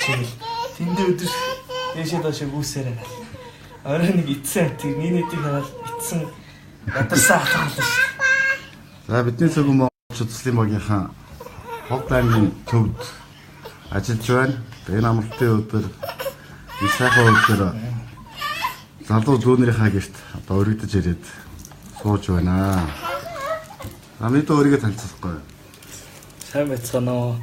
Тэндээ өдөр дэшээ доошоо гүйсээрээ. Орой нэг ицсэн тийм нийтийг хараад ицсэн ядарсан ахлаа шүү. За бидний зөвхөн монголчууд Цэцлийн багийнхаа Ховд аймгийн төвд ажиллаж байна. Энэ амралтын өдөр энэ сайхан өдөр залуу зүүнийхээ гэрт одоо өргөдөж ирээд сууж байна. Амид өөрийгөө танилцуулахгүй. Сайн байцгаана уу?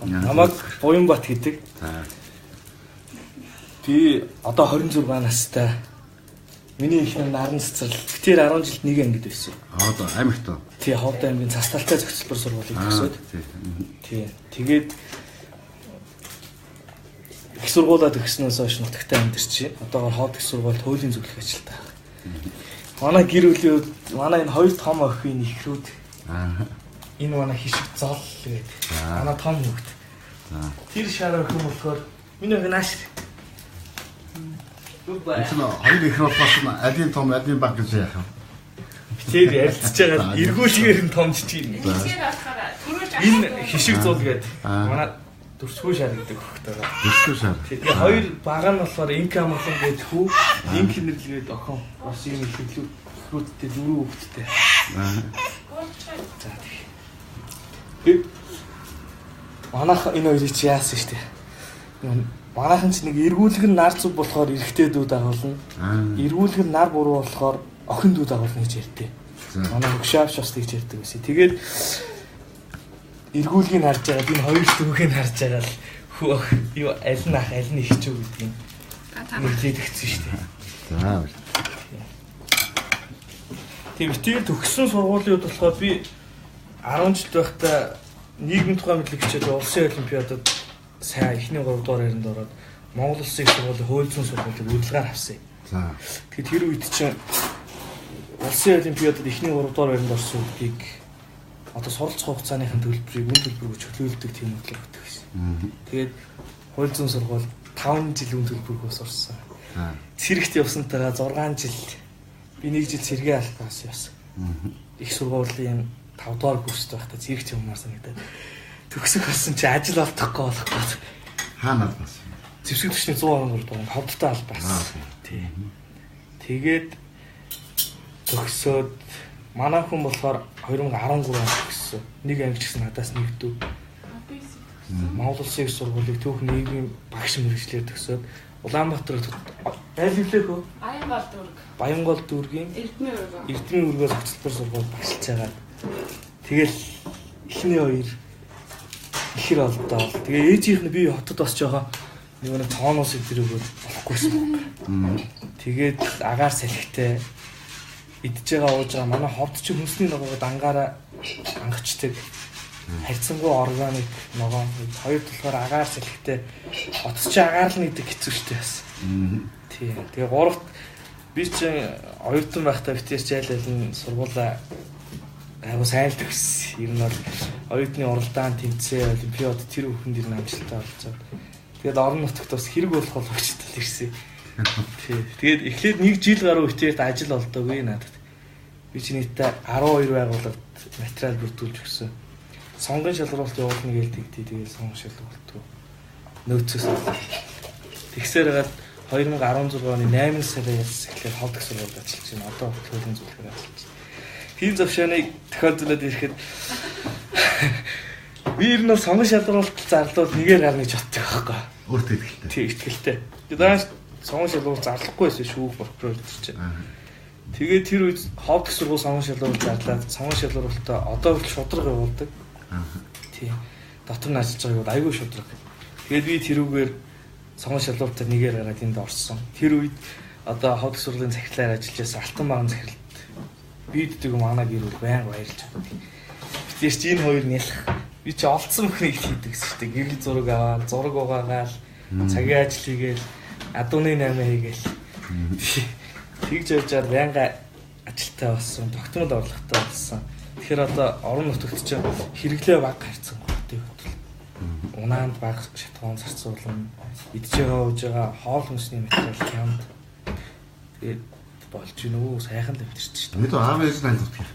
Намайг Буянбат гэдэг. За. Би одоо 26 настай. Миний их наран цэцэрлэг. Битээр 10 жилд нэг ангид байсан. Одоо аймагт уу? Тий, Ховд аймгийн цасталтай зохицолбор сургуулийг төгсөөд. Тий. Тэгээд их сургуулаа төгснөөс хойш нутагтаа амьдарч одоогоор Ховд их сургуульд хуулийн зөвлөх ажилтаа. Манай гэр бүлийн манай энэ хоёр том охин ихрүүд. Энэ манай хишиг зол гэдэг. Манай том хүүхэд. Тэр шар охин болохоор миний охин ааш. Энэ хоёр их болохоос нь алийн том алийн баг гэж яах вэ? Тэр ярилцж байгаа эргүүлгээр нь томч чинь. Энэ хишиг зул гэдэг. Манай дөрсгөө шар гэдэг хөхтэй байгаа. Дөрсгөө шар. Тэгээ хоёр бага нь болохоор инкам болон гэдэг хүү, инк нэрлэгээд охин бас юм ихлүүдтэй дөрөв хүүхэдтэй. За тэгээ. Манайх энэ хоёрыг чи яасан штэ. Манайхан ч нэг эргүүлэг нь нар зүг болохоор эрэгтэй дүү дагуулна. Эргүүлэг нь нар буруу болохоор охин дүү дагуулна гэж ярьдээ. Манай хөшөөш бас тэгж ярьдаг байсан. Тэгээд эргүүлгийг харж байгаа энэ хоёр дүүхийг харж байгаа л хөө юу аль нь ах аль нь их ч үү гэдэг юм. Мэдээдэгцэн шүү дээ. За. Тийм битээр төгссөн сургуулиуд болохоор би 10 жил байхдаа нийгмийн тухай мэдлэг хичээл улсын олимпиадад сайн эхний 3 дугаар харинд ороод Монгол улсын их сургуулийн хууль зүйн сургуулийг урилгаар авсан. За. Тэгэхээр тэр үед чинь улсын олимпиадад эхний 3 дугаар харинд орсон гэдгийг одоо суралцах хугацааныхын төлбөрийг үн төлбөрөөр чөлөөлдөг тийм хөтлөг өгдөг байсан. Тэгээд хууль зүйн сургууль 5 жил үн төлбөргөөс орсон. Цэрэгт явсантайгаа 6 жил би 1 жил сэргээ албаас явсан. Их сургуулийн 5 дугаар курст байхдаа цэрэгт юмнаар санагдаад төгсөх болсон чи ажил олдохгүй болохгүй. Хаана албаас? Зэвсэг төчний 113 дугаар Ховдтой албаас. Тий. Тэгээд төгсөөд манай хүн болохоор 2013 онд төгссөн. Нэг анги ч гэсэн надаас нэг дүү. Монгол улсын их сургуулийг түүх нийгмийн багш мэргэжлэр төгсөөд Улаанбаатар айлвлэх үү? Баянгол дүүргийн Эрдмийн өргөө зохицолбор сургууль багшилж байгаа. Тэгэл эхний хоёр ихэр олдоо. Тэгээ ээжийнх нь би хотод бас жоохон нэг тооноос илэрэгөөд болохгүйсэн. Тэгээд агаар салхитай идж байгаа ууж байгаа манай ховд чи хүнсний ногоогод ангаараа ангачдаг. Харьцангуй органик ногоо. Хоёр болохоор агаар салхитай. Отч чи агаар л нэгдэг хэцүү шттэ бас. Тийм. Тэгээ гуравт би чи оюутан байхдаа битэр зайлал нь сургуулаа айгу сайн л төгссөн. Ер нь бол оюутны уралдаан тэмцээн олимпиад тэр бүхэнд ер нь амжилттай болцоо. Тэгээд орон нутагт бас хэрэг болох болгочтой ирсэн. Тэгээд эхлээд 1 жил гаруй үтээд ажил олдоогүй надад. Би чи нийтдээ 12 байгууллагад материал бүрдүүлж өгсөн. Сонгон шалралт явуулна гээл тэгтээ тэгээд сонгон шалралт нөөцөөс тэгсээр хагаад 2016 оны 8 сараас эхлээд Ховд их сургуульд ажиллаж байна. Одоо хөтөлбөрийн зөвлөгөөр ажиллаж байна. Тийм зөвшөөрлийг тохиолдуулаад ирэхэд би ер нь сонгон шалралт зарлууд нэгээр гарна гэж боддог байхгүй. Өөртөө ихтэй. Тийм ихтэй. Тэгээд сонгон шалралт зарлахгүй байсан шүү прокурор чинь. Тэгээд тэр үед Ховд их сургууль сонгон шалралт зарлаад сонгон шалралтаа одоо хүртэл шудраг явуулдаг. Тийм. Дотор нь ажиллаж байгаад айгүй шудраг. Тэгээд би тэрүүгээр сонгон шалралтаа нэгээр гараад энд орсон. Тэр үед одоо Ховд их сургуулийн захирлаар ажиллаж байсан Алтан багын захирал биддэг манай гэр бүл байнга баярлж байгаа. Битээс чи энэ хоёр нялх. Би чи олдсон бүхнийг хийдэг гэсэн чинь гэрэл зураг аваад зураг угаагаал цагийн ажил хийгээл адууны 8 хийгээл тэгж явжаар байнга ажилтаа болсон, тогтмол орлоготой болсон. Тэгэхээр одоо орон нутагт ч хэрэглээ баг гарцсан гоотой хөтөл. Унаанд баг шатгаан зарцуулна, идж байгаа ууж байгаа хоол хүнсний материал хямд. Тэгээд болж гинөө сайхан л өвдөрч шүү дээ. Бид аав ээж нь ханддаг юм.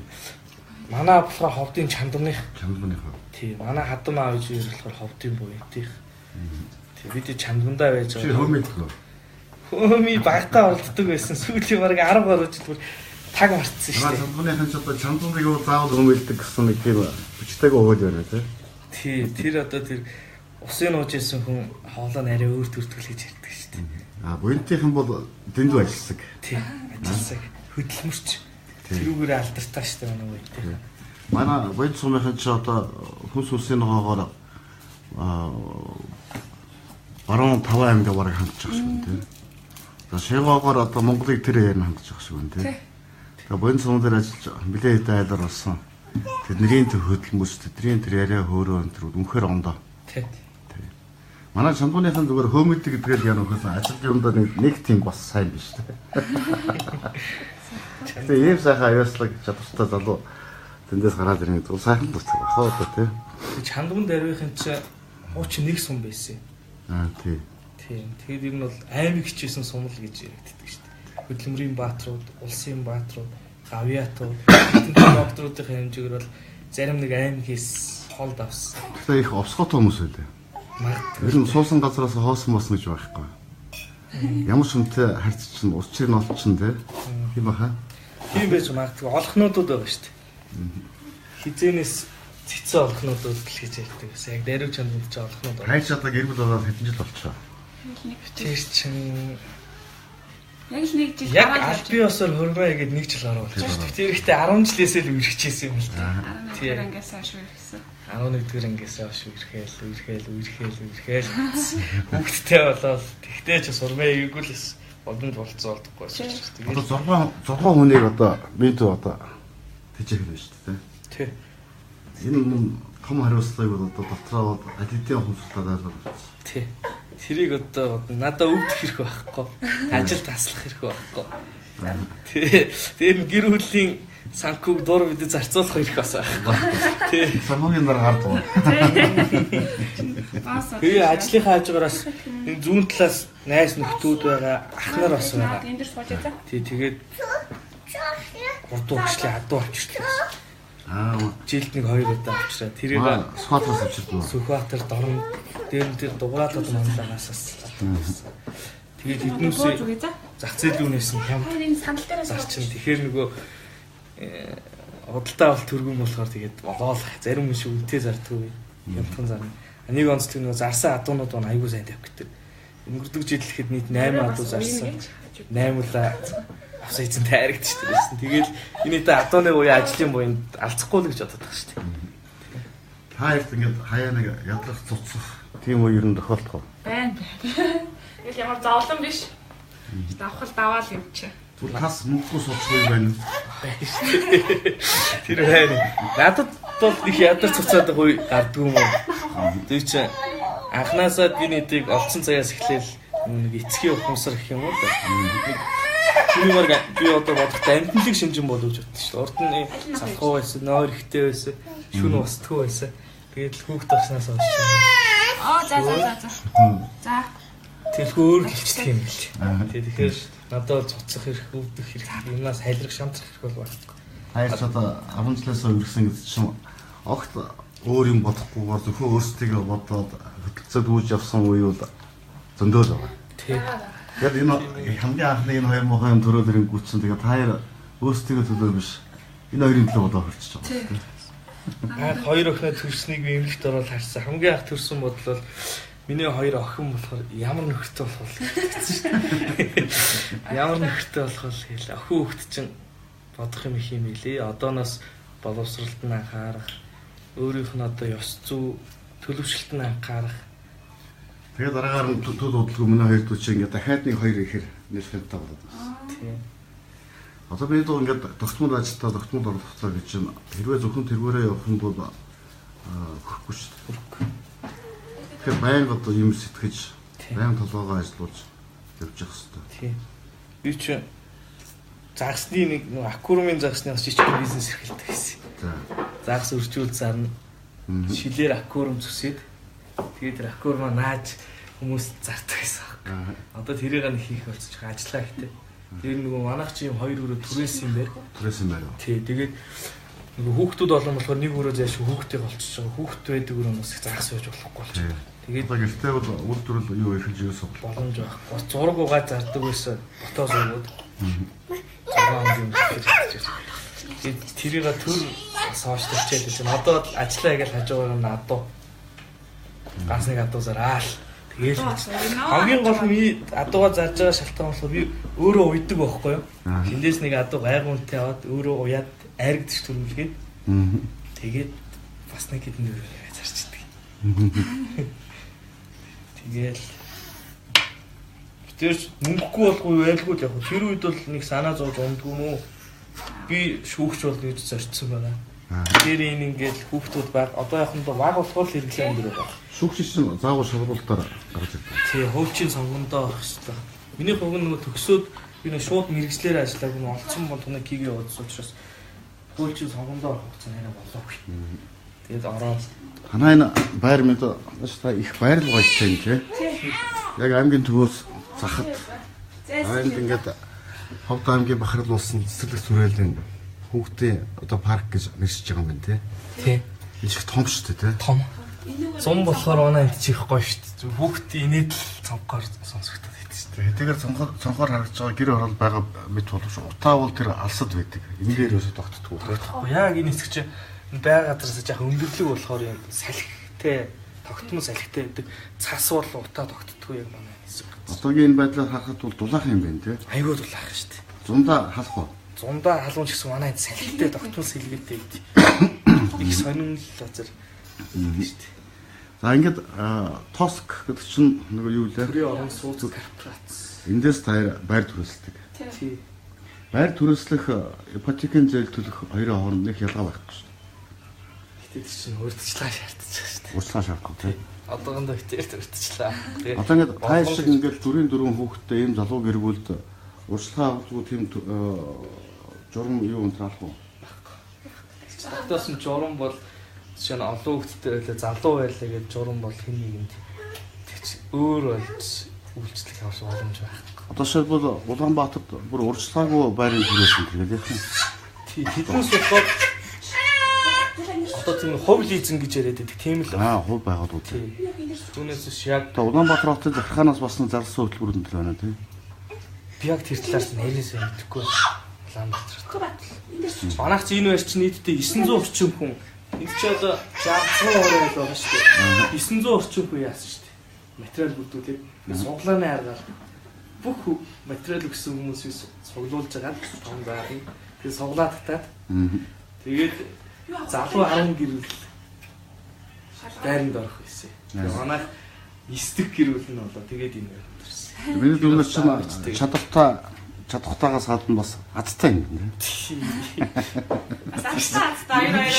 Манай болохоор Ховдын чандмных. Чандмных. Тий, манай хадам аав ээж болохоор Ховдын буянтих. Тэг бид чамдгандаа байж Чи хөөмөлдгөө. Хөөми багтаа олддог байсан. Сүүлийн баг 10 гаруй жил бүр таг марцсан шүү дээ. Чамдгууныхан ч одоо чамдгуудыг бол заавал хөөмөлдөг гэсэн нэг тийм бичтэйг өгөөд байна тий. Тэр одоо тэр усын нууж исэн хүн хоолоо нарай өөр төртгөл гэж ярьдаг шүү дээ. Буянтийнхан бол дэндүү ажилласан. Тий, ажилласан. Хөдөлмөрч. Тэрүүгээр алдартай шүү дээ манай үед тий. Манай буянт сумынхан ч одоо хүнс усын ногоогоор баруун 5 аймаг бараг хандж байгаа шүү дээ. За шивоогоор одоо Монголыг тэр ярина хандж байгаа шүү дээ. Тэгээ буянт сум дээр ажиллаж нэлээд хэдэн айлаар болсон. Тэдний тэр хөдөлмөрч, тэдний тэр яриа хөөрөө тэр үнэхээр ондоо. Тий. Манай чамдгууныхан зүгээр хөөмөлдөг гэдгээр яа нөхөсөн ажил юмдаа нэг тийм бас сайн биш үү. Тэгээ ийм сайхан аюулслаг чадвартай залуу тэндээс гараад ирэх зүйл сайхан дуртай бахаа одоо тий. Чамдган дээрвийн чи хуучин нэг сум байсан. Тий. Тэгээд ер нь бол аймаг хичээсэн сумл гэж яригддаг шүү дээ. Хөдөлмөрийн баатрууд, улсын баатрууд, гавьяатууд, докторуудын хэмжээгээр бол зарим нэг аймаг хийс холд авсан. Тэгээ их овсгот хүмүүс байлаа. Ер нь суусан газараас хоосон босно гэж байхгүй. Ямар ч хүнтэй харьцсан урчир нь олчин тийм баха. Тийм байж магадгүй олохнуудууд байгаа шүү дээ. Хизэнээс цэцэн олохнуудууд л гэж ярьдаг. Яг даруй чанд ч олохнууд байна. Хайч одоо гэр бүл болоод хэдэн жил болчихоо. Тэр чинь яг л нэг жил яг аль бие осоор хөрмөө гээд нэг жил гараад болчихсон. Тэр ихтэй 10 жилээсээ л үргэжчихсэн юм л та. Тийм ангиас хойш үргэсэн. 11-р ангиас хойш үргэлээл. Хүүхдтэй болоод тэгтээ ч сурмаа эвгүүлээс боломж болцсон болдоггүй шүү дээ. Одоо 6 хүнийг одоо мэдээ одоо тэжээх юм шүү дээ. Тий. Энэ том хариуцлагыг бол одоо дотроо ажилтны хүмүүстэй байлгуулсан. Тий. Тэрийг одоо надад өвдөх хэрэг байхгүй. Ажил таслах хэрэг байхгүй. Тий. Тэр гэр бүлийн санхүүг дуур мэдээ зарцуулах хэрэг бас байхгүй. Тий. Санхүүгийн дараа гардаг. Тэгээ ажлынхаа хажуугараас энэ зүүн талаас найз нөхдүүд байгаа, ах нар бас байгаа. Энд дэр сууж байгаа. Тий, тэгээд гурдуу өгчлээ, адуу авчирчлаа. Жилд нэг 2 удаа авчраа. Тэрийг Сүхбаатараас авчирдаг. Сүхбаатар дорн дээр нь тэр дугуйлаад манлаагаас. Тэгээд эднүүсээ зах зээлүүнээс нь хямд санал дээрээ зарчин. Тэгэхээр нөгөө худалдаа авалт төргөн болохоор тэгээд болоол зарим хүн шиг үнэтэй зардгүй хямдхан зарна. Нэг онцлог нөгөө зарсан адуунууд нь аягүй сайн тавьдаг. Өнгөрдөг жил ихэд нийт 8 адуу зарсан. 8 удаа авсан эзэн тайрагдчихсан байсан. Тэгээд энэ дэ адууны уяа ажлын буйнд алцахгүй л гэж боддог шүү дээ. Хайрт ингээд хаяа нэг ядрах цуцсах тийм үе ер нь тохиолдох. байна. Тэгэл ямар зовлон биш. Давхал даваал юм чи. Түр тас мөнгөгүй сууцгүй байна. Тэр хайр. Надад бол их ядар цуцаад байгаа үе гардгүй юм уу? Тэр чи анхнаасаа би нийтийг олцсон цагаас эхлээл нэг эцгийн ухамсар гэх юм уу да. Түүнийгээр би одоо бодохдоо амтналыг шимжин боловч бодсон шүү дээ. Урд нь салхуу байсан, нойр ихтэй байсан, шүн устгүй байсан. Тэгээд хүүхд тавснаас хойш. За. Тэрхүү өөр хэлчихдэг юм бэл. Тэгэхээр надад цуцсах хэрэг, өвдөх хэрэг, юмнаас хайлрах, шамтрах хэрэг бол байхгүй. Хайр ч одоо 10 жилээс өнгөрсөн гэж чинь огт өөр юм бодохгүйгээр зөвхөн өөрсдийгөө бодоод хөдөлцөд үүж явсан үе бол зөндөө л байгаа. Тийм. Тэгэхээр энэ хамгийн анхны энэ 2020 төрөл ирэнгүүтсэн тэгээд хайр өөрсдийгөө төлөө биш энэ хоёрын төлөө бодоод хөрчиж байгаа. Анх хоёр охиноо төрснийг би эмнэлэгт ороод харсан. Хамгийн анх төрсөн бодлол миний хоёр охин болохоор ямар нөхөртэй болох вэ гэсэн шүү дээ. Ямар нөхөртэй болох вэ гэхэл охин хүүхэд чинь бодох юм их юм илээ. Одооноос боловсролт нь анхаарах, өөрийнх нь одоо ёс зүй төлөвшөлт нь анхаарах. Тэгээд дараагаар нь төл удалгүй миний хоёр дүү чинь ингээд дахиад нэг хоёр ихээр нэлээд таа болоод байна. Тийм. Одоо би дөө ингээд тогтмол ажилтаа тогтмол орлоготой гэж чинь хэрвээ зөвхөн тэргээрээ явах нь бол хөрөхгүй шүү дээ. Тэгэхээр байнга одоо юм сэтгэж, байнга толгоогоо ажиллуулж явж явах хэрэгтэй. Тийм. Би чи загсны нэг аквариумын загснаас жижиг бизнес эрхэлдэг гэсэн. За. Загс өржүүл зарна. Шилээр аквариум зүсээд тэгээд тэр аквариумаа нааж хүмүүс зардаг гэсэн. Одоо тэрийг нь хийх болчих ажиллаа ихтэй. Тэр нөгөө манайх чи юм 2 өрөө түрээсэн юм байна. Түрээсэн байна. Тий, тэгээд Нөгөө хүүхдүүд олон болохоор нэг өрөө зайш хүүхдийг олчиж байгаа. Хүүхд байдаг өрөөс их загас байж болохгүй болчихсон. Тэгээд одоо гэртээ бол үйлдвэрлэл юу эрхэлж юусоо боломж байхгүй. Зураг угаа зардаг байсан ботоос өгөөд. Зураг тэгээд тэрийг төр сооч төрчээд байсан. Одоо ажиллаа гэж хажуугаар нь адуу. Ганц нэг адуусаар аал. Тэгээд хамгийн гол нь адууга зарж байгаа шалтгаан болохоор би өөрөө уйдаг байхгүй юу? Тэндээс нэг адуу гайгуунтай аваад өөрөө уяад айрагдчих төрүүлгээд. Тэгээд бас нэг хэдэн дөр зарчдаг. Тэгэл тэр мөнгөгүй болохгүй байлгүй л яг тэр үед бол нэг санаа зовж ундгүй мүү би шүүгч бол гэж зорчсон байна. Тэр энэ ингээд хүүхдүүд баг одоо яхандаа баг болохоор хэрэглээ өндөр байна. шүүгч чинь заавал шалгуултаар гарч ирдэг. Тий, хөвчийн сонгондоо авах хэрэгтэй. Миний хувьд нөгөө төгсөөд би нэг шууд мэрэгчлэр ажиллааг нь олцсон болтгоно кигээ удсан учраас хөвчийн сонгондоо авах гэсэн нэрээ болоогүй. Тэгээд ороод Танай энэ байр мэд та их байрлал гоётой юм тий. Яг аймгийн төвөөс захад аймд ингээд Ховд аймгийн бахархал болсон цэцэрлэг сүрээлийн хүүхдийн одоо парк гэж нэрсэж байгаа юм байна тий. Тий. Энэ их том шүү дээ тий. Том. Зум болохоор оноо энд чих гоё шүү дээ. Хүүхд инээд л цонхоор сонсогдоод байдаг шүү дээ. Тэгэхээр цонхоор харагдж байгаа гэр орол байгаа мэт боловч утаа бол тэр алсад байдаг. Эндээр өсөд тогтдгоо тий. Яг энэ хэсэг чинь байга газараас жоохон өндөрлөг болохоор юм салхитай тогтмол салхитай байдаг. Цас бол утаа тогтдгоо яг манай хэсэг. Одоогийн энэ байдлаар харахад бол дулаахан юм байна тий. Айгуу дулаахан шүү дээ. Зундаа халах уу? Зундаа халуун ч гэсэн манай салхитай тогтмол сэлгээтэй байдаг. Их сонирхол газар шүү дээ. За ингээд Тоск гэдэг чинь нөгөө юу лээ? Төрийн орон сууц корпорац. Эндээс байр төрөлсдөг. Тий. Байр төрөлслөх ипотекийн зээл төлөх хоёрын хооронд нэг ялгаа байхгүй шүү дээ. Гэтэл чинь урьдчилгаа шаардаж байгаа шүү дээ. Урьдчилгаа шаардахгүй тий. Одоогондоо хитээр урьдчилгаа. Одоо ингээд таа шиг ингээд дөрвөн хүүхэдтэй ийм залуу гэргүүлд урьдчилгаа авахгүй тийм журам юу унтраах уу? Одоос нь журам бол жишээ нь олон хүүхэдтэй байлаа залуу байлаа гэж журам бол хэн нэгэнд өөр болж үйлчлэх авах боломж байхгүй. Одоо шилбэл Улаанбаатарт бүр урьдчилгаагүй байрын төрөөсөн тэгээд яах вэ? Тий, тэднээс болохоор одоо тийм хувь лизинг гэж яриад байдаг тийм л. Хувь байгаад үү. Тий. Түүнээс биш яг Улаанбаатар хотын захиргаанаас бас зарласан хөтөлбөр өндөр байна тий. би яг тэр талаас нь нэлээсээ мэдэхгүй. Улаанбаатар. Манайх чи энэ байр чи нийтдээ 900 орчим хүн. Энд ч одоо 60 орой байгаа шүү дээ. 900 орчим хүн яасан шүү дээ. Материал бүрдүүлээд суглааны аргаар бүх материал өгсөн хүмүүсийг цуглуулж байгаа том байрыг тэгээд суглаад татаад тэгээд залуу 10 гэрүүл байранд орох байсан. Тэгээд манайх 9 гэрүүл нь болоо тэгээд энэ байр төрсөн. Миний дүнээс чинь чадхтаагаас гадна бас адтай юм байна. Азтай энэ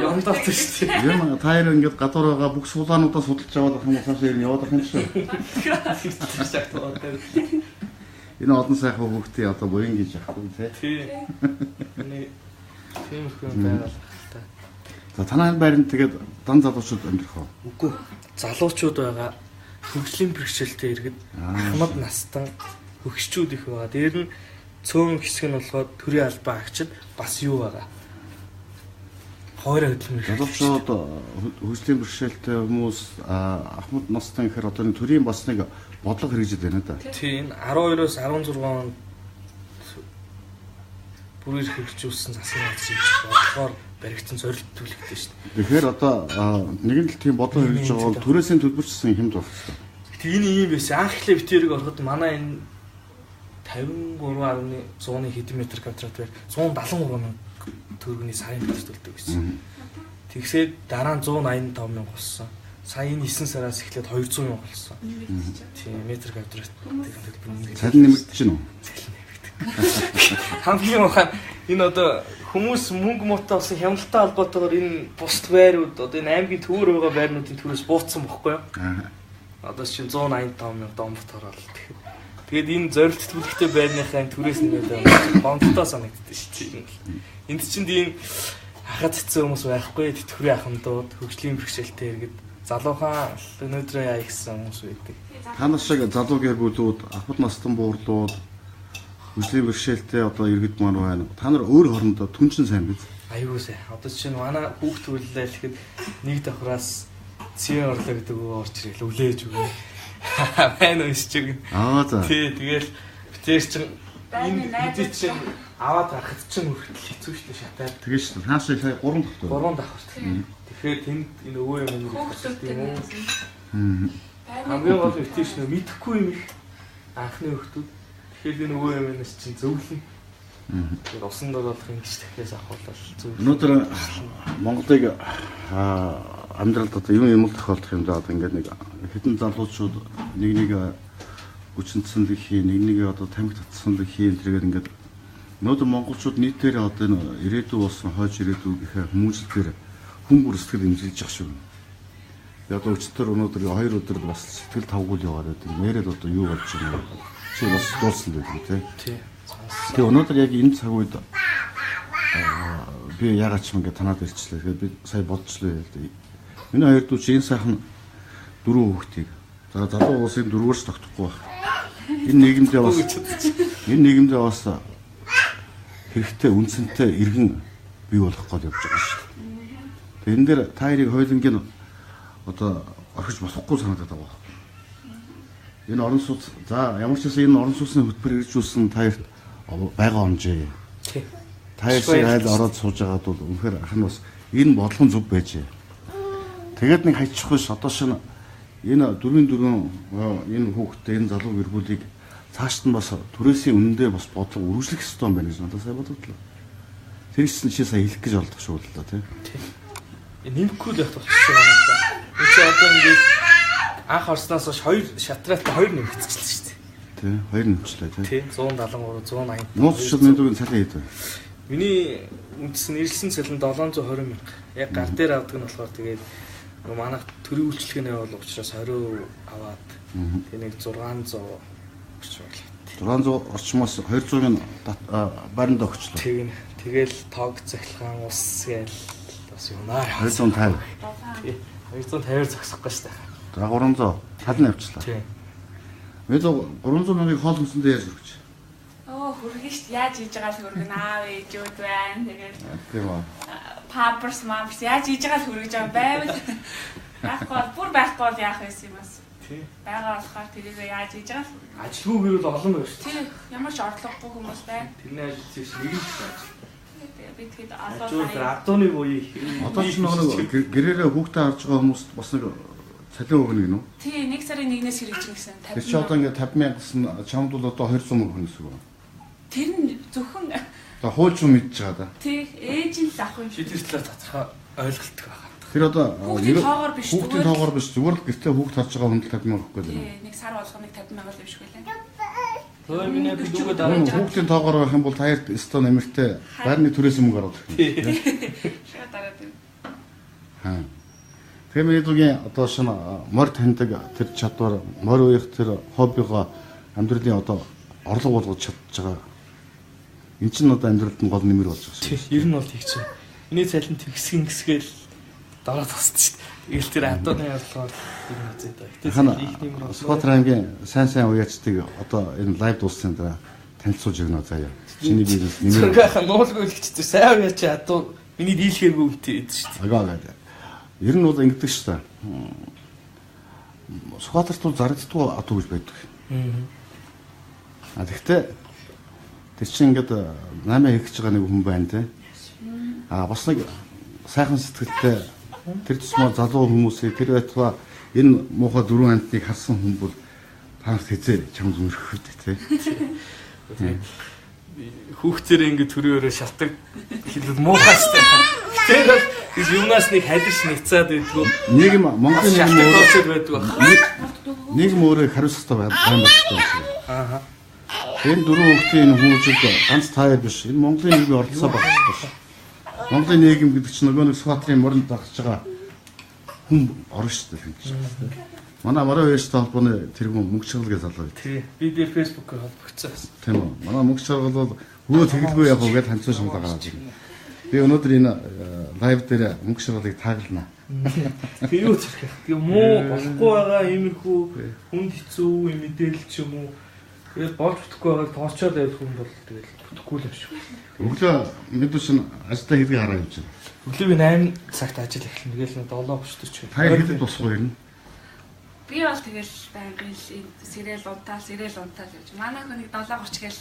Ямдаа шүү дээ. Юм таяр ингээд гадуур байгаа бүх суулаануудаа судалж аваад ах юм уу цааш ирнэ яваад ах юм шүү. Энэ одон сайхан хүүхдийн одоо буян гэж яахгүй тий. Тийм хүн байгаад та. За танай байранд тэгээд дан залуучууд амьдрах уу? Үгүй. Залуучууд байгаа. Хөгжлийн бэрхшээлтэй иргэд ахмад настан хөгшчүүд их байгаа. Дээр нь цөөн хэсэг нь болохоор төрийн албаа агчид бас юу байгаа. Хоорой хөдөлмөр. Залуучууд хөгжлийн бэрхшээлтэй хүмүүс ахмад настан гэхээр одоо төрийн бас нэг бодлого хэрэгжиж байна да. Тийм 12-оос 16 онд бүрээр хэрэгжүүлсэн засгийн газрын бодлогоор баригдсан зорилт төлөвлөгдсөн шүү дээ. Тэгэхээр одоо нэгэн л тийм бодлого хэрэгжиж байгаа бол төрөөсөө төлбөрчсөн хэмд болох шүү. Гэтэ энэ ийм байсан. Анх эхлээ битэрийг ороход манай энэ 53.100 хэдэн метр квадрат байр 173 мянган төгрөгийн сарын төлөвлөлтөд байсан. Тэгсээд дараа нь 185 мянга болсон. Сая энэ 9 сараас эхлээд 200 мянга болсон. Тийм метр квадрат төлбөр. Цалин нэмэгдэж байна уу? Хамгийн ухаан энэ одоо хүмүүс мөнгө муутай болсон хяналттай холбоотойгоор энэ бусд байрууд одоо энэ аймгийн төвөр байгаа байрнуудын төрөөс бууцсан бохгүй юу? Одоо чинь 185 мянга домбот ороод тэгээд энэ зорилт төлөвлөгтэй байрныхаа төрөөс нэмээд бомттой санагддаг шүү дээ. Энд чинь тийм хахад цэцэн хүмүүс байхгүй тэтгэврийн ахмадууд хөгжлийн бэрхшээлтэй иргэд залуухан өнөөдрөө яа гэсэн хүмүүс байдаг. Танаас шиг залуу гэргүүлүүд ахмад настан буурлууд Хүслийн бэрхшээлтэй одоо иргэд маань байна. Та нар өөр хоорондоо түнчин сайн биз? Аюу сайн. Одоо чинь манай хүүхд хүлээлээ гэхэд нэг давхраас цэн орлоо гэдэг үг орж ирэл үлээж өгөө. Байна уу чиг. За. Тий, тэгэл битэр чинь энэ мэдээ чинь аваад гарахд чинь хүртэл хэцүү шүү дээ шатаад. Тэгээ шүү дээ. Хаашаа сая 3 давхар. 3 давхар. Тэгэхээр тэнд энэ өвөө юм юм юм. Хамгийн гол нь битэр чинь мэдэхгүй юм их анхны хүүхдүүд. Тэгэхээр энэ өвөө юмнаас чинь зөвлөн. Тэгэхээр усан дөрөлх ингэж дахиас авахлал зөв. Өнөөдөр Монголыг амьдралд одоо юм тохиолдох юм даа ингээд нэг хэдэн залуучууд нэг хүчнэцэн лхий нэг одоо тамхи татсан лхий энэ төргээд ингээд өнөөдөр монголчууд нийтээр одоо энэ ирээдүй болсон хойч ирээдүй гэхээр хүмүүжлэлээр хүн бүр сэтгэл имжилж явах шүү. Яг одоо өчтөр өнөөдөр 2 өдөр бас сэтгэл тавгуул яваад байдаг. Нэрээд одоо юу болж байна вэ? Чи бас дууссан байдаг тий. Тэгээ өнөөдөр яг энэ цаг үед би ягаад ч юм ингээд танаад ирчлээ. Тэгэхээр би сая бодчихлоо. Миний хоёр дүү чинь сайхан 4 хүүхдийг. За залуу улсын 4-өөс тогтохгүй байх. Энэ нийгэмдээ бас хэрэгтэй үнцэнтэй иргэн бий болох гээд явж байгаа шүү дээ. Тэгээ энэ дээр та хоёрыг хойлонгийн одоо орхиж болохгүй санагдаад байгаа. Энэ орон сууц за ямар ч гэсэн энэ орон сууцны хөтөлбөр иржүүлсэн та хоёрт байгаа онжээ. Тий. Та хоёр айл ороод сууж байгаад бол үнэхээр ах нь бас энэ бодлого зөв байжээ. Тэгээд нэг хайчих биш одоо шинэ энэ 4 энэ хүүхдээ энэ залуу гэр бүлийг цаашд нь бас түрээсийн үнэндээ бас бодлого үргэлжлэх ёстой юм байна гэж надад сайн бодогдлоо. Тэр чинь чи сая хэлэх гэж оролдох шүү дээ тий. Нэмэхгүй л явах болчихсон юм да. Эцэг одоо ингээд анх орсноос хойш 2 шатралт 2 нэмэгдчихлээ шүү дээ. Тий, 2 нэмчлээ тий. 173 180. Нууц шилний дүүгийн цалин хэд вэ? Миний үндсэн нэрлсэн цалин 720 мянга. Яг гар дээр авдаг нь болохоор тэгээд манайх төрийн үйлчлэгээний бол учраас 20 аваад тэгээ нэг 600 орчим байлаа. 600 орчмоос 200 нь баринд өгчлөө. Тэгэл тоог цахилгаан ус гээл бас юмаа. 250. 250 зогсохгүй шүү дээ. За 300 талн авчлаа. Тийм. Бид 300 мянган хоол хүнсэндээ яаж өргөж? Хүргэн шүү дээ. Яаж хийж байгаа л хүргэн аав ээжүүд байна. Тэгээд тийм үү. Паперс мамс яаж хийж байгаа л хүргэж байгаа байвал яахгүй бүр байхгүй бол яах вэ юм бас. Тийм. Бага болохоор тэрийг яаж хийж байгаа л Ажилгүй гэрэл олон байна шүү. тийм ямар ч орлогогүй хүмүүс байна. Тэрний ажил чинь нэг л байж. Би тэгэхэд адууны буй. Одоо ч нэг гэрээрээ хүүхдээ харж байгаа хүмүүст бас нэг цалин өгнө гинөө. тий 1 сарын 1-ээс хэрэгжих гэсэн 50. Тэр чи одоо ингээд 50,000 гэсэн чамд бол одоо 200 мянга хүнс үг. Тэр нь зөвхөн За хууль зүйн мэдж байгаа да. тий ээж нь л авах юм шиг. Шийдвэр талаар тодорхой ойлголттой байгаа. Тэр одоо Хүүхдийн тоогоор биш, хүүхдийн тоогоор биш зүгээр л гэртээ хүүхд харж байгаа хүнд 50,000 өгөхгүй л юм. Тий нэг сар болгоныг 50,000 л биш үлээ. Хөөе миний бүгд дараа Хүүхдийн тоогоор байх юм бол таард өстө нэмэртэй байрны төрөөс мөнгө гараад ирэх. Шага дараад байна. Аа. Тэгээ миний дугийн одоо шинэ морь таньдаг тэр чадвар, морь уух тэр хоббигоо амьдралын одоо орлого болгож чадж байгаа. Энд чинь одоо амьдралд нь гол нэмэр болж байгаа шүү. Ер нь бол тийч чинь. Миний цалин тэгсгэн гэсгээл дараа тусдаг шүү дээ. Тэгэл тэр адууны орлогоор ер нь зэт байгаа. Гэтэл их нэмэр бол Скотер аймгийн сайн уяачдыг одоо энэ лайв дууссан дараа танилцуулж өгнө заяа. Чиний бизнес нэмэр. Цэнгаахан нуулгүй хэлчихсэн. Сайн уяач адуу миний дийлхээргүй үнтэй гэдэг шүү дээ. Агаа. Ер нь бол ингэдэг шүү дээ. Скотерт бол зарагддгүй адуу гэж байдаг. Тэгэхдээ тэр чинь ингээд 8 хийх гэж байгаа нэг хүн байна те. Бас нэг сайхан сэтгэлтэй тэр тусмаа залуу хүмүүсийг тэр байтугай энэ муухай 4 амтныг харсан хүн бол танарт хэзээ чамд өрөх үү те. Хүүхдэрээ ингээд төрөөрөө шалтгаан хэлбэл муухай шүү дээ. Тэр бол юмнаас нэг халиш нэцээд байдгүй. Нийгэм Монголын нийгэм өөрөө хариуцлагатай байх хэрэгтэй. Аа. Энэ 4 хүүхдийн энэ хүмүүжил ганц таяр биш. Энэ Монголын нийгмийн оролцоо байх хэрэгтэй. Монголын нийгэм гэдэг чинь нөгөө нэг Скотрын морин дагж байгаа хүн орно шүү дээ. Манай морин уяачтай холбооны тэргүүн мөнгө чаргал гэж залуу. Тий. Би дээр фэйсбүүкээр холбогдсон. Тийм үү. Манай мөнгө чаргал бол хөө тэгэлгүй яг үгээд ханцуу шимлээ гараад ирнэ. Би өнөөдөр энэ лайв дээр мөнгө чаргалыг тааглана. Би юу зэрэг. Тэгээ муу болохгүй байгаа иймэрхүү хүнд хэцүү мэдээлэл ч юм уу Тэгээд болж бүтэхгүй байгаад тоочоод байвал хүн бол тэгэл бүтэхгүй л юм шиг. Өглөө мэдүүшин ажлаа хийдгийг хараа юм чинь. Өглөө би 8 цагт ажил эхэлнэ. Тэгэл 7:40 ч. Та хэд босгоо ирнэ? Би бол тэгэл байнгын сэрэл унтаал гэж. Манай хүнийг 7:30 гээл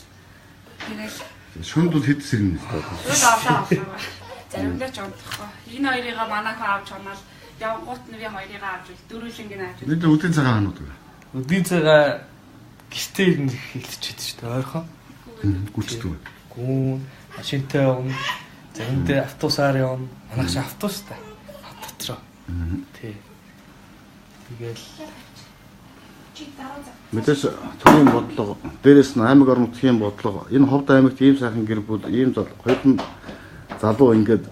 тэгэл шөнд бол хэд сэрнэ? шууд авлаа. Заримдаа ч унтахгүй. Энэ хоёрыг манай хүн авч унаал явгууд нь би хоёрыг авч дөрвөлнг нь авч. Бид өдний цагаан ханууд вэ? Өдний цагаа гэртээ ирнэ хэлчихээд шүү дээ. Ойрхон. Гүчдэг. Гүүн машинтай явна. Заримдаа автобусаар явна. Манайх автобустай. Хот дотроо. Тий. Тэгэл мэдээж төрийн бодлого, дээрээс нь аймаг орон нутгийн бодлого, энэ Ховд аймагт ийм сайхан гэр бүл, ийм хоёрын залуу ингээд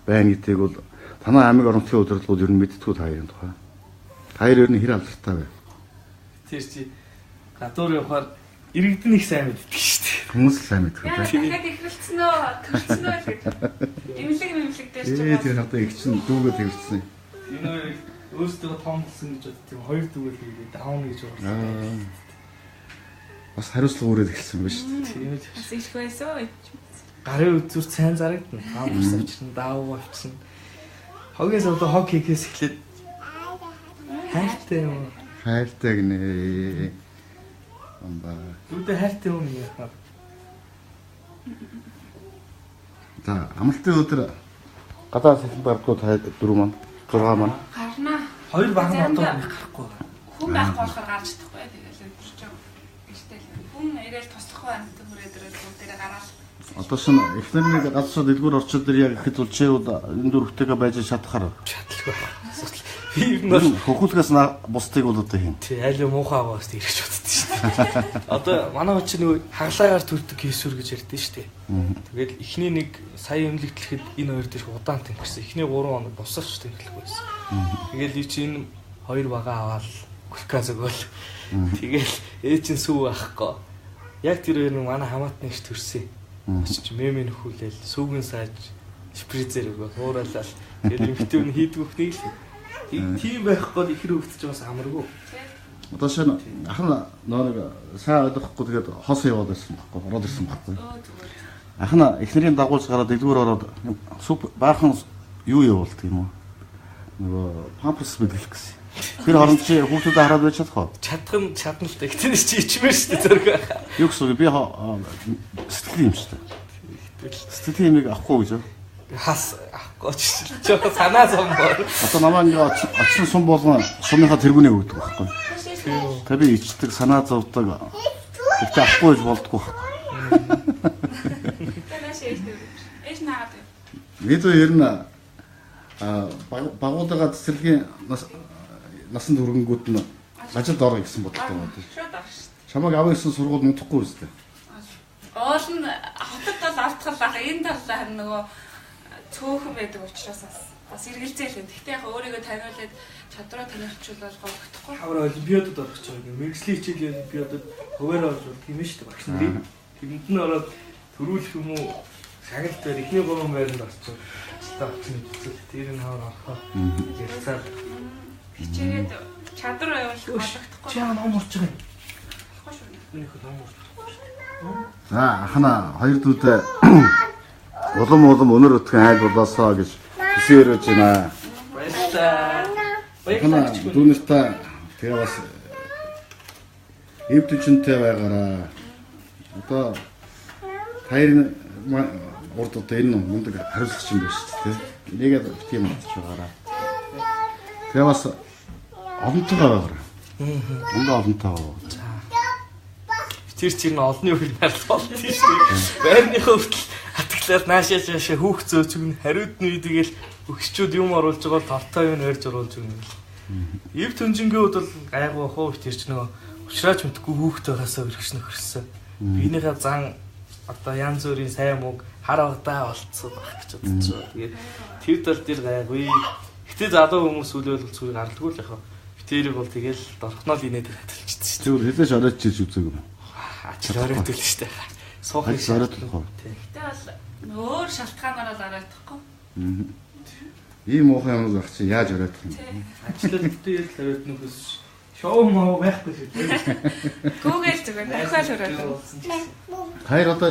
байна гэдгийг бол танай аймаг орон нутгийн удирдлагууд ер нь мэдтгүү та хоёрын тухай. Та хоёр ер нь хэр алдартай вэ? тэр чи гадуур явахаар иргэдэн их сайн мэддэг шүү дээ. Хүмүүс л сайн мэддэг дээ. Дахиад ихрэлцэн үү, төрцөн үү гэж. Имлэг дээр ч юм. Тэр хатаа их чинь дүүгээ тэрсэн. Энэ өөрөөсөө том болсон гэж бод тийм хоёр дүүгээ тэгээд даун гэж байна. Бас хариуцлага өрөөд эхэлсэн ба шүү дээ. Тийм ээ. Бас их байсан. Гарын үзүр сайн зарагдана. Хаан бус авчирна, даав авчирна. Хогээс одоо хог хийхээс эхлээд хайртай юм. Хайртай гинэ. Амба. Үдэ хайртай юм яа. За, амралтын өдөр гадаа салхин бардгуу та дөрөв маань, 6 маань. Гарнаа. Хоёр баган одоо гарахгүй байна. Хүн байхгүй болохоор гарч чадахгүй. Тэгэл өмөрч байгаа. Гэвтэл хүн ирээл туслах байна. Төмөр өдрөө бүгдээрээ гараад. Одоо шин эхнэрний гадсуу дэлгүүр орчууд дэр яг ихэд бол чи энэ дөрөвтэйгээ байж чадхаар. Чадлаггүй. Би ер нь хөхүүлгээс бусдыг бол одоо хийн. Тий, айл муухай аваас ирэх боддоо шүү дээ. Одоо манай хүн чинь нөгөө хагалаагаар төрдөг хийсвэр гэж ярьдэн шүү дээ. Тэгээд эхний нэг сая эмнэлэгдлэхэд энэ хоёр дээр удаан тэмхэрсэн. Эхний 3 хоног босооч тэмхлэх байсан. Тэгэл ий чинь хоёр бага аваад гулказ өгөөл. Тэгэл ээж чинь сүү авахгүй. Яг тэр хоёр манай хамаатнаас төрсөн. Очиж мемэн нөхүүлээл сүүгэн сааж шприцээр өгөө хууралал. Тэгээд битүүн хийдгүүх нэг л. Тийм байхгүй ихэр өвдөж байгаас амаргүй. Одоо шинэ ахна нэг сайн ойлгохгүй тэгээд хос яваад байсан байхгүй ороод ирсэн байхгүй. Ахна эхнэрийн дагуулж гараад дэлгүүр ороод суп баахан юу явуулдаг юм уу? Нөгөө памперс бэлгэх гэсэн. Тэр хооронд чи хүүхдүүдэд хараад байж чадах уу? Чадна л дээ. Гэтэ чи ичмээр шүү дээ зэрэг. Юу гэсэн би сэтгэл юм шүү дээ. Сэтгэл юмыг авахгүй гэж юу? Хас авахгүй ч санаа зомбоор. Одоо намаа ингээ очсон сум болгон сумынхаа тэргүүнээ өгдөг байхгүй. Та би ичдэг санаа зовдөг. Гэхдээ авахгүй гэж болдгоо байхгүй. Эш наад. Бид ер нь багуудаа цэцэрлэгийн насанд хүрэнгүүд нь ажилд орох гэсэн бодлоо байна. Шууд авах шүү. Чамайг авах гэсэн сургууль мунтахгүй үстэй. Оол нь хотод бол автгалах энэ талаа нөгөө цөөхөн байдаг учраас бас эргэлзээл юм. Гэхдээ яг өөрийгөө таниулаад чадвараа танилцуулбал гомдохгүй. Хавар олимпиадад орох гэж байгаа. Мэргэжлийн хичээлийн олимпиадад хуваараа орж тийм ээ шүү дээ багш нарын. Тэнд нь ороод төрүүлэх юм уу? Шагналт дээр эхний 3 байранд орчих. Ажилтаа авчих нь хэцүү. Тэр нь хавар орохоо. Ярьцаад хичээгээд чадвар явуулах боломжтой. Чи ном урч байгаа юм. Багш шүү. Нэг ном урч. За ахна хоёр дүүтэй улам өнөр өтгөн айл болоосоо гэж хүсээрэж байна. Баярлалаа. Дүүнэртээ тэгээ бас эв төчөнтэй байгаараа. Одоо хайрын урд одоо энэ мундаг хариуцлагч юм байна шүү дээ. Нэгээд тийм болчих байгаараа. Тэгээ бас олонтойгоо байгаараа. Олонтойгоо. Тэр чинь олонний үйл харилцаа болт тийм шүү. Байрныхаа хүртэл хатглаад наашаа хүүх зөөж өгнө. Хариуд нь үе тэгэл өгчүүд юм оруулж байгаа бол товтой юм ярьж оруулж өгнө. Эв түнжингийн үед бол гайгүй хуу тэр чинь нөгөө ушраач мэдгүй хүүхдээ хасаа өргөж нөхөрсөн. Биенийхээ зан одоо янз бүрийн сайн мөг хар удаа болцсон баг гэж бодож байгаа. Тэгээд тэр тал дээр гайгүй. Гэтэ залуу хүмүүс үлээл зүгээр гарлгүй л яхаа. Битэрийг бол тэгэл дорхноо л инээд таталчихсан шүү. Зүгээр хэлээш ороод чиж үзег юм. Ачаар оройтол шүү дээ. Суухыг оройтол. Гэтэ бол өөр шалтгаанаар л оройтохгүй. Ийм муухай юм байх чи яаж оройтох юм. Ажлал дээр л оройтно хүс Шоу муу байхгүй шүү дээ. Google зүгээр дахиад өрөө. Хайр одоо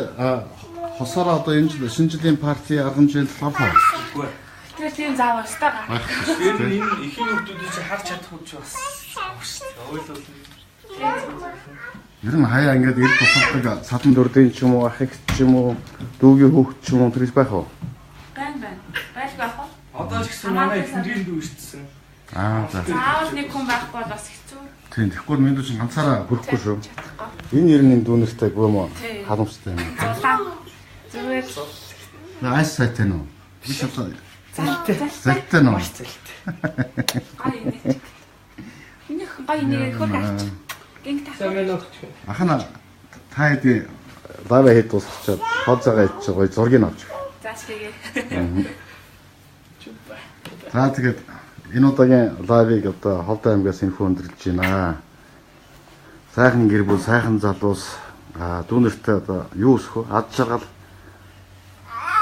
хосоор одоо энэ жил шинэ жилийн парти аргамжинд тоглоо. Үгүй. Тэр тийм заавал өстой гаа. Тэр энэ ихэнх хүмүүсийг чи харж чадахгүй ч бас ойлголоо. Ер нь хаяа ингээд ил тусалдаг садан дөрдийн ч юм уу ах их ч юм уу дүүгийн хүүхд ч юм уу тэрс байх уу? Байна. Байлгүй ах уу? Одоо ч гэсэн манай ихэнхийн дүү ишдсэн. За. Заавал нэг хүн байхгүй бол бас хэцүү. Тийм тэгэхгүй минь чинь ганцаараа хүрэхгүй шүү. Энэ ер нь дүүнэртэй гоо юм уу? Халамжтай юм. Зүгээр. Айс сайтай нөө. Биш одоо Залтай. зайтай нөө. Гай нэг. Минийх гай нэг хөр хаач. Гинг тах. Самэн өгч. Ахна та хэдий лава хэд дуусчихад хоцоогоо ич гоё зургийг авч. Заашгүй. За тэгээд энэ удаагийн лавыг одоо Ховд аймгаас инфо өндөрлөж байна. Сайхан гэр бүл, сайхан залуус дүүнэртэй одоо юу өсөх вэ? Ад жаргал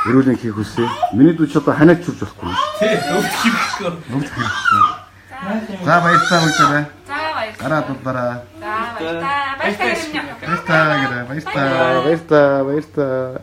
эрүүлэн хийх үсэ. Миний дүү ч одоо ханаач чурж болохгүй. Тий, өвд хийхгүй. За баярлалаа хүчээрээ. За баяр. Дараа дудлаараа. За баяр. Баяр. Баярлалаа. Баяр. Баярлалаа. Баярлалаа.